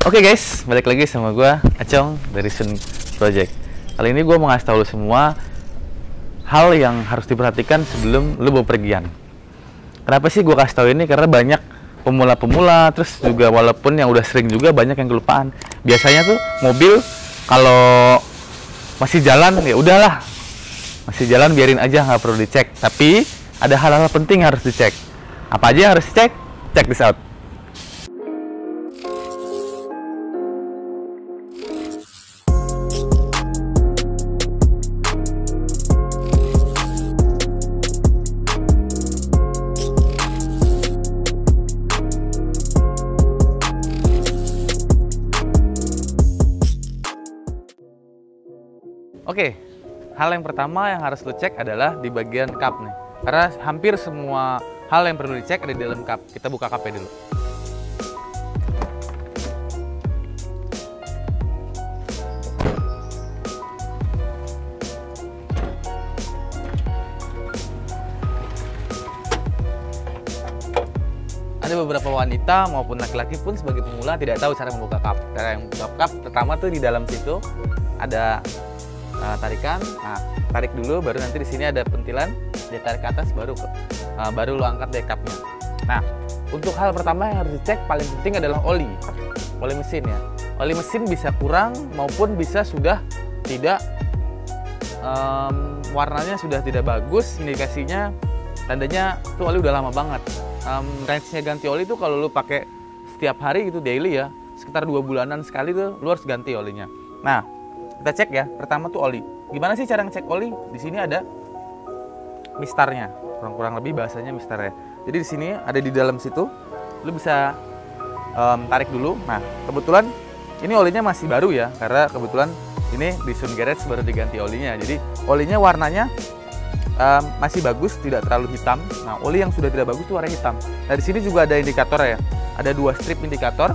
Oke guys, balik lagi sama gue Acong dari Sun Project. Kali ini gue mau ngasih tau lu semua hal yang harus diperhatikan sebelum lu bepergian. Kenapa sih gue kasih tau ini? Karena banyak pemula-pemula, terus juga walaupun yang udah sering juga banyak yang kelupaan. Biasanya tuh mobil kalau masih jalan ya udahlah, masih jalan biarin aja, nggak perlu dicek. Tapi ada hal-hal penting yang harus dicek. Apa aja yang harus dicek? Check this out. Oke, hal yang pertama yang harus lo cek adalah di bagian kap nih. Karena hampir semua hal yang perlu dicek ada di dalam kap. Kita buka kapnya dulu. Ada beberapa wanita maupun laki-laki pun sebagai pemula tidak tahu cara membuka kap. Cara yang membuka kap pertama tuh di dalam situ ada tarikan. Nah, tarik dulu, baru nanti di sini ada pentilan, ditarik ke atas, baru lo angkat dari kapnya. Nah, untuk hal pertama yang harus dicek paling penting adalah oli mesin ya. Oli mesin bisa kurang maupun bisa sudah tidak, warnanya sudah tidak bagus, indikasinya tandanya tuh oli udah lama banget. Range-nya ganti oli tuh kalau lo pakai setiap hari gitu daily ya, sekitar 2 bulanan sekali tuh lo harus ganti olinya. Nah, kita cek ya, pertama tuh oli. Gimana sih cara ngecek oli? Di sini ada mistarnya, kurang lebih bahasanya mistarnya. Jadi di sini ada di dalam situ, lu bisa tarik dulu. Nah, kebetulan ini olinya masih baru ya, karena kebetulan ini di Sun Garage baru diganti olinya. Jadi olinya warnanya masih bagus, tidak terlalu hitam. Nah, oli yang sudah tidak bagus tuh warna hitam. Nah, di sini juga ada indikator ya, ada 2 strip indikator.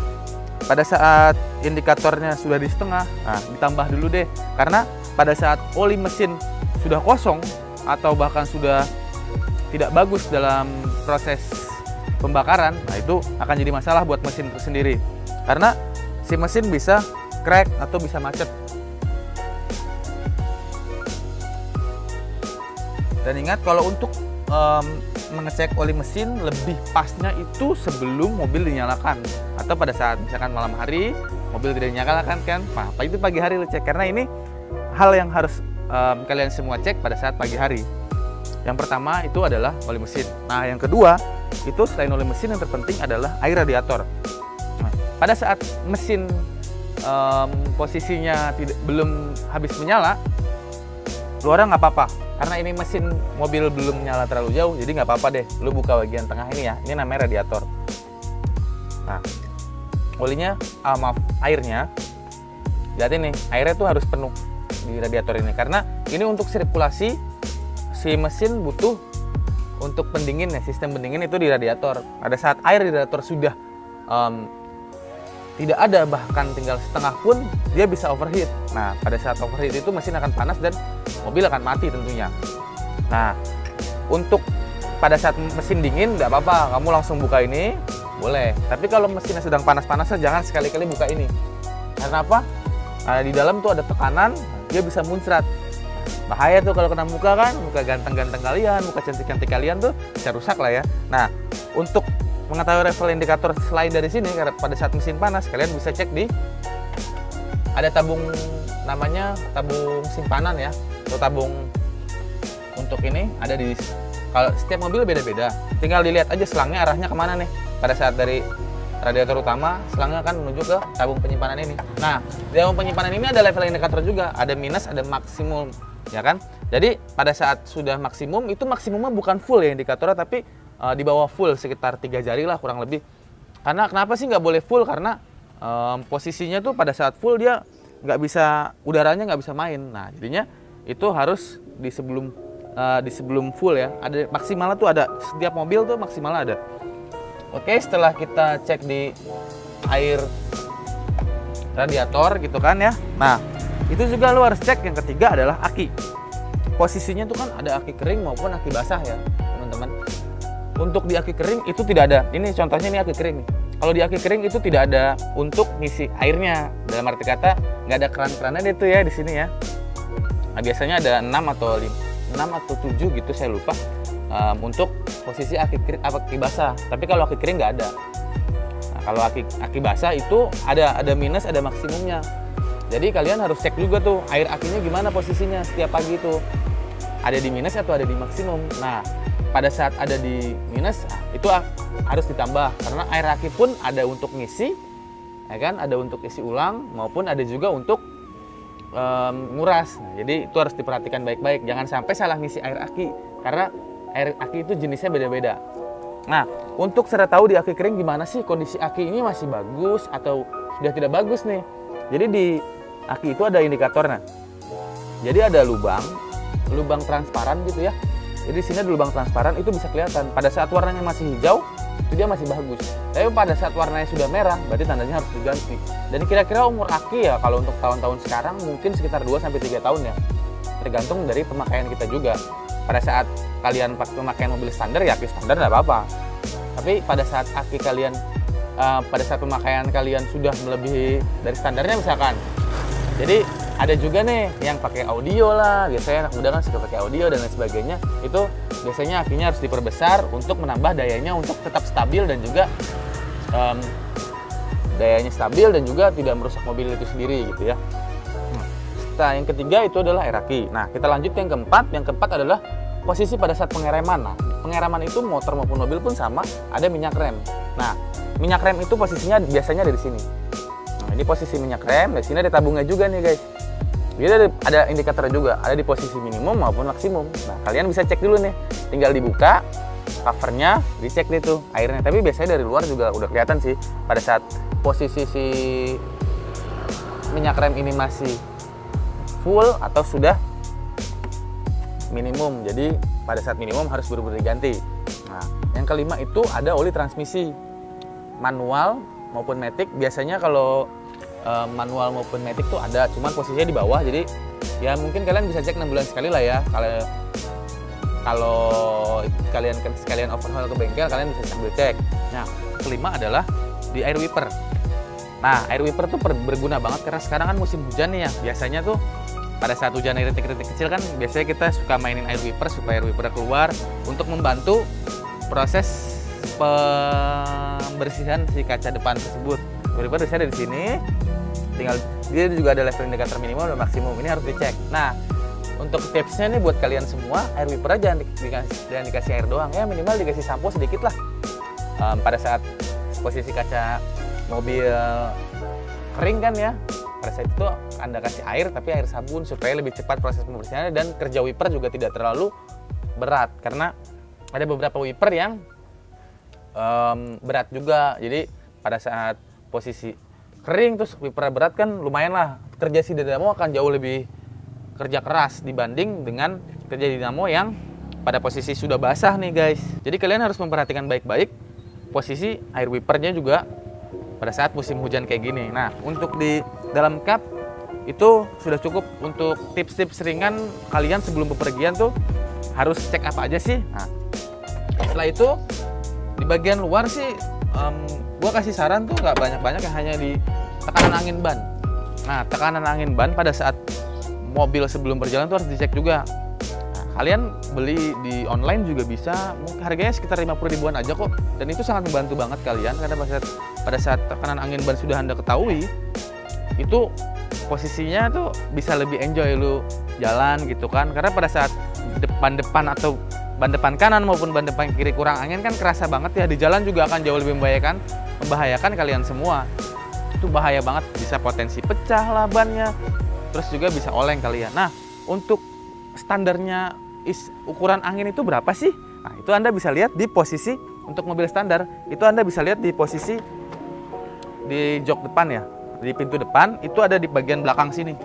Pada saat indikatornya sudah di setengah, nah ditambah dulu deh. Karena pada saat oli mesin sudah kosong atau bahkan sudah tidak bagus dalam proses pembakaran, nah itu akan jadi masalah buat mesin itu sendiri. Karena si mesin bisa crack atau bisa macet. Dan ingat kalau untuk mengecek oli mesin lebih pasnya itu sebelum mobil dinyalakan atau pada saat misalkan malam hari mobil tidak dinyalakan kan, nah itu pagi hari lo cek, karena ini hal yang harus kalian semua cek pada saat pagi hari. Yang pertama itu adalah oli mesin. Nah, yang kedua itu selain oli mesin yang terpenting adalah air radiator. Nah, pada saat mesin posisinya belum habis menyala, luarnya nggak apa-apa. Karena ini mesin mobil belum nyala terlalu jauh, jadi nggak apa-apa deh. Lu buka bagian tengah ini ya, ini namanya radiator. Nah, olinya, airnya, lihat ini, airnya tuh harus penuh di radiator ini. Karena ini untuk sirkulasi, si mesin butuh untuk pendingin ya, sistem pendingin itu di radiator. Pada saat air di radiator sudah tidak ada, bahkan tinggal setengah pun, dia bisa overheat. Nah, pada saat overheat itu mesin akan panas dan mobil akan mati tentunya. Nah, untuk pada saat mesin dingin nggak apa-apa, kamu langsung buka ini, boleh. Tapi kalau mesinnya sedang panas-panasnya, jangan sekali-kali buka ini. Karena apa? Nah, di dalam tuh ada tekanan, dia bisa muncrat. Bahaya tuh kalau kena muka kan, muka ganteng-ganteng kalian, muka cantik-cantik kalian tuh bisa rusak lah ya. Nah, untuk mengetahui level indikator selain dari sini, karena pada saat mesin panas, kalian bisa cek di ada tabung, namanya tabung simpanan ya, atau tabung untuk ini ada di, kalau setiap mobil beda-beda, tinggal dilihat aja selangnya arahnya kemana nih. Pada saat dari radiator utama, selangnya akan menuju ke tabung penyimpanan ini. Nah, di tabung penyimpanan ini ada level indikator juga, ada minus, ada maksimum, ya kan? Jadi pada saat sudah maksimum, itu maksimumnya bukan full ya indikatornya, tapi di bawah full, sekitar 3 jari lah kurang lebih. Karena kenapa sih nggak boleh full? Karena posisinya tuh pada saat full dia nggak bisa, udaranya nggak bisa main. Nah, jadinya itu harus di sebelum full ya. Ada maksimalnya tuh, ada setiap mobil tuh maksimalnya ada. Oke, setelah kita cek di air radiator gitu kan ya. Nah, itu juga lo harus cek. Yang ketiga adalah aki. Posisinya tuh kan ada aki kering maupun aki basah ya teman-teman. Untuk di aki kering itu tidak ada. Ini contohnya, ini aki kering nih. Kalau di aki kering itu tidak ada untuk ngisi airnya. Dalam arti kata nggak ada keran-kerannya itu ya di sini ya. Nah, biasanya ada 6 atau 7 gitu, saya lupa, untuk posisi aki basah. Tapi kalau aki kering nggak ada. Nah, kalau aki basah itu ada minus, ada maksimumnya. Jadi kalian harus cek juga tuh air akinya gimana posisinya setiap pagi itu. Ada di minus atau ada di maksimum. Nah, pada saat ada di minus itu harus ditambah karena air aki pun ada untuk ngisi, ya kan? Ada untuk isi ulang maupun ada juga untuk nguras. Nah, jadi itu harus diperhatikan baik-baik. Jangan sampai salah ngisi air aki karena air aki itu jenisnya beda-beda. Nah, untuk cara tahu di aki kering gimana sih kondisi aki ini masih bagus atau sudah tidak bagus nih. Jadi di aki itu ada indikatornya. Jadi ada lubang transparan gitu ya. Jadi di sini ada lubang transparan, itu bisa kelihatan. Pada saat warnanya masih hijau, itu dia masih bagus. Tapi pada saat warnanya sudah merah, berarti tandanya harus diganti. Dan kira-kira umur aki ya kalau untuk tahun-tahun sekarang mungkin sekitar 2-3 tahun ya. Tergantung dari pemakaian kita juga. Pada saat kalian pakai pemakaian mobil standar ya aki standar nggak apa-apa. Tapi pada saat aki kalian pada saat pemakaian kalian sudah melebihi dari standarnya misalkan. Jadi ada juga nih yang pakai audio lah, biasanya anak muda kan suka pakai audio dan lain sebagainya. Itu biasanya akinya harus diperbesar untuk menambah dayanya untuk tetap stabil dan juga dayanya stabil dan juga tidak merusak mobil itu sendiri gitu ya. Nah, yang ketiga itu adalah air aki. Nah, kita lanjut yang keempat. Yang keempat adalah posisi pada saat pengereman. Nah, pengereman itu motor maupun mobil pun sama, ada minyak rem. Nah, minyak rem itu posisinya biasanya ada di sini. Nah, ini posisi minyak rem, di sini ada tabungnya juga nih guys. Jadi ada indikator juga, ada di posisi minimum maupun maksimum. Nah, kalian bisa cek dulu nih, tinggal dibuka covernya, dicek deh tuh airnya. Tapi biasanya dari luar juga udah kelihatan sih pada saat posisi si minyak rem ini masih full atau sudah minimum. Jadi pada saat minimum harus buru-buru diganti. Nah, yang kelima itu ada oli transmisi manual maupun matic. Biasanya kalau manual maupun matic tuh ada, cuman posisinya di bawah. Jadi ya mungkin kalian bisa cek 6 bulan sekali lah ya. Kalau kalian sekalian overhaul ke bengkel, kalian bisa sambil cek. Nah, kelima adalah di air wiper. Nah, air wiper tuh berguna banget karena sekarang kan musim hujan nih ya. Biasanya tuh pada saat hujan rintik-rintik kecil kan biasanya kita suka mainin air wiper supaya air wiper keluar untuk membantu proses pembersihan si kaca depan tersebut. Air wiper bisa ada di sini. Tinggal dia juga ada level indikator minimal dan maksimum. Ini harus dicek. Nah, untuk tipsnya nih buat kalian semua, air wiper jangan dikasih air doang ya, minimal dikasih sampo sedikit lah. Pada saat posisi kaca mobil kering kan ya, pada saat itu Anda kasih air tapi air sabun supaya lebih cepat proses pembersihannya dan kerja wiper juga tidak terlalu berat karena ada beberapa wiper yang berat juga. Jadi pada saat posisi kering terus wiper berat kan lumayan lah, kerja si dinamo akan jauh lebih kerja keras dibanding dengan kerja dinamo yang pada posisi sudah basah nih guys. Jadi kalian harus memperhatikan baik-baik posisi air wipernya juga pada saat musim hujan kayak gini. Nah, untuk di dalam cup itu sudah cukup untuk tips-tips ringan kalian sebelum bepergian tuh harus cek apa aja sih. Nah, setelah itu di bagian luar sih gua kasih saran tuh nggak banyak-banyak, yang hanya di tekanan angin ban. Nah, tekanan angin ban pada saat mobil sebelum berjalan tuh harus dicek juga. Nah, kalian beli di online juga bisa, harganya sekitar 50 ribuan aja kok, dan itu sangat membantu banget kalian karena pada saat tekanan angin ban sudah Anda ketahui, itu posisinya tuh bisa lebih enjoy lu jalan gitu kan, karena pada saat depan atau ban depan kanan maupun ban depan kiri kurang angin kan kerasa banget ya, di jalan juga akan jauh lebih membahayakan kalian semua. Itu bahaya banget, bisa potensi pecah lah bannya, terus juga bisa oleng kalian. Nah, untuk standarnya ukuran angin itu berapa sih? Nah, itu Anda bisa lihat di posisi untuk mobil standar, itu Anda bisa lihat di posisi di jok depan ya, di pintu depan itu ada di bagian belakang sini.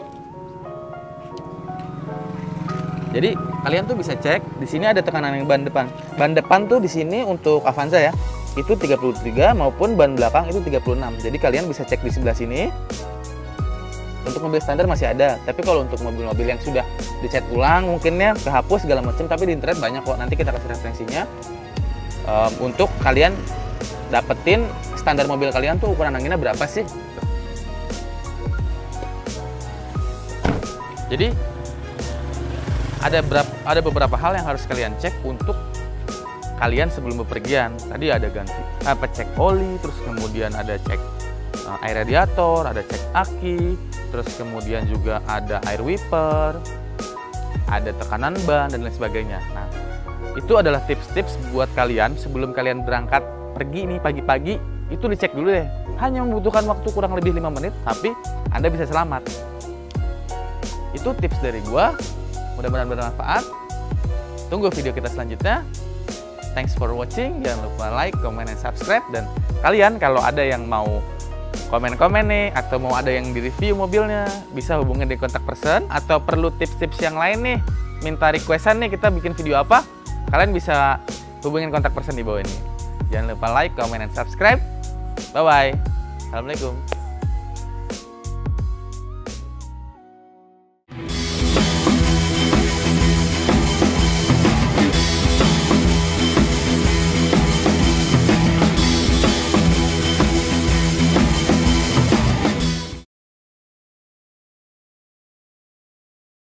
Jadi kalian tuh bisa cek di sini ada tekanan ban depan. Ban depan tuh di sini untuk Avanza ya, itu 33 maupun ban belakang itu 36. Jadi kalian bisa cek di sebelah sini. Untuk mobil standar masih ada, tapi kalau untuk mobil-mobil yang sudah dicat ulang mungkinnya kehapus segala macam, tapi di internet banyak kok. Nanti kita kasih referensinya untuk kalian dapetin standar mobil kalian tuh ukuran anginnya berapa sih. Jadi ada beberapa hal yang harus kalian cek untuk kalian sebelum bepergian. Tadi ada cek oli, terus kemudian ada cek air radiator, ada cek aki, terus kemudian juga ada air wiper, ada tekanan ban dan lain sebagainya. Nah, itu adalah tips-tips buat kalian sebelum kalian berangkat pergi nih pagi-pagi, itu dicek dulu deh. Hanya membutuhkan waktu kurang lebih 5 menit, tapi Anda bisa selamat. Itu tips dari gua, mudah-mudahan bermanfaat. Tunggu video kita selanjutnya. Thanks for watching, jangan lupa like, comment, dan subscribe. Dan kalian kalau ada yang mau komen-komen nih, atau mau ada yang di-review mobilnya, bisa hubungin di kontak person, atau perlu tips-tips yang lain nih, minta requestan nih kita bikin video apa, kalian bisa hubungin kontak person di bawah ini. Jangan lupa like, comment, dan subscribe. Bye-bye. Assalamualaikum.